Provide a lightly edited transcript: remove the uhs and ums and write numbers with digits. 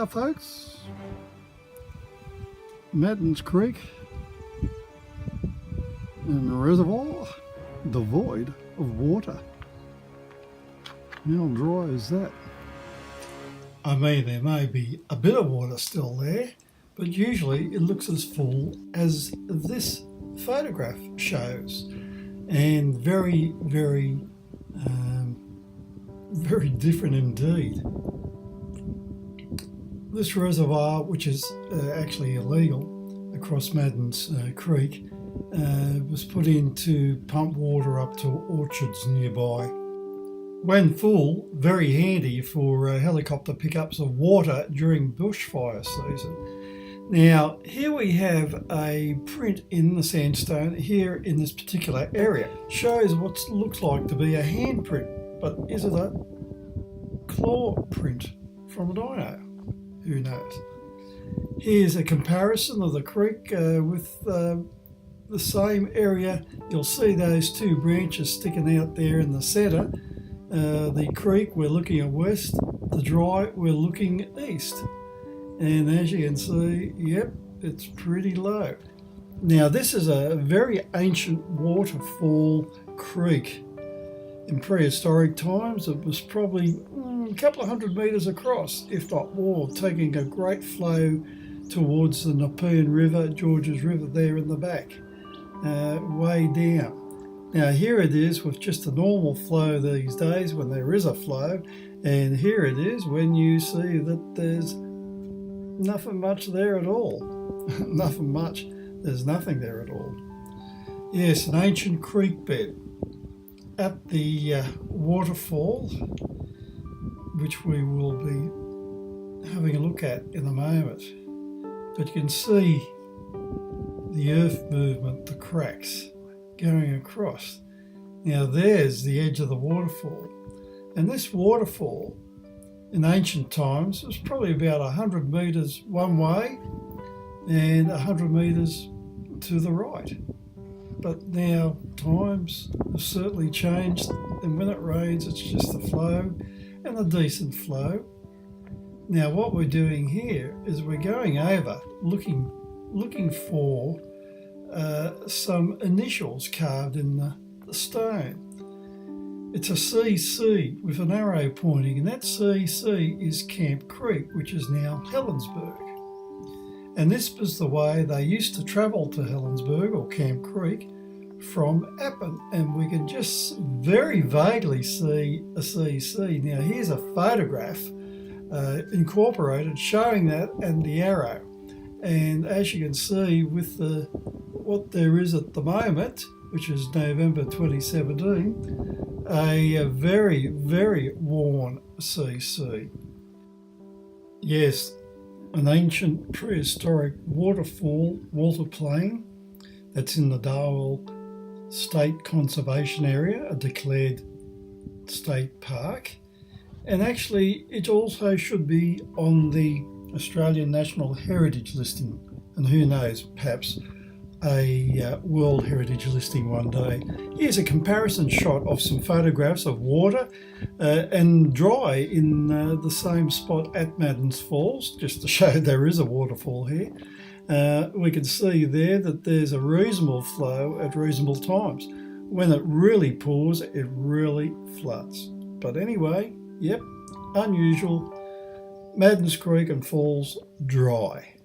folks, Maddens Creek and the reservoir devoid of water. How dry is that? I mean, there may be a bit of water still there, but usually it looks as full as this photograph shows, and very different indeed. This reservoir, which is actually illegal across Maddens Creek, was put in to pump water up to orchards nearby. When full, very handy for helicopter pickups of water during bushfire season. Now, here we have a print in the sandstone here in this particular area. Shows what looks like to be a handprint, but is it a claw print from a dino? Who knows? Here's a comparison of the creek with the same area. You'll see those two branches sticking out there in the centre. The creek, we're looking at west. The dry, we're looking east. And as you can see, yep, it's pretty low. Now, this is a very ancient waterfall creek. In prehistoric times, it was probably a couple of 100 metres across, if not more, taking a great flow towards the Nepean River, Georges River there in the back, way down. Now here it is with just a normal flow these days when there is a flow, and here it is when you see that there's nothing much there at all. Nothing much, there's nothing there at all. Yes, an ancient creek bed. At the waterfall, which we will be having a look at in a moment. But you can see the earth movement, the cracks going across. Now there's the edge of the waterfall. And this waterfall in ancient times was probably about 100 metres one way and 100 metres to the right. But now times have certainly changed, and when it rains it's just a flow, and a decent flow. Now what we're doing here is we're going over looking for some initials carved in the stone. It's a CC with an arrow pointing, and that CC is Camp Creek, which is now Helensburgh. And this was the way they used to travel to Helensburgh or Camp Creek from Appin, and we can just very vaguely see a CC. Now here's a photograph incorporated showing that and the arrow, and as you can see with what there is at the moment, which is November 2017, a very worn CC. Yes, an ancient prehistoric waterfall, water plain, that's in the Darwell State Conservation Area, a declared state park. And actually, it also should be on the Australian National Heritage listing. And who knows, perhaps a World Heritage listing one day. Here's a comparison shot of some photographs of water and dry in the same spot at Maddens Falls, just to show there is a waterfall here. We can see there that there's a reasonable flow at reasonable times. When it really pours, it really floods. But anyway, yep, unusual. Maddens Creek and Falls dry.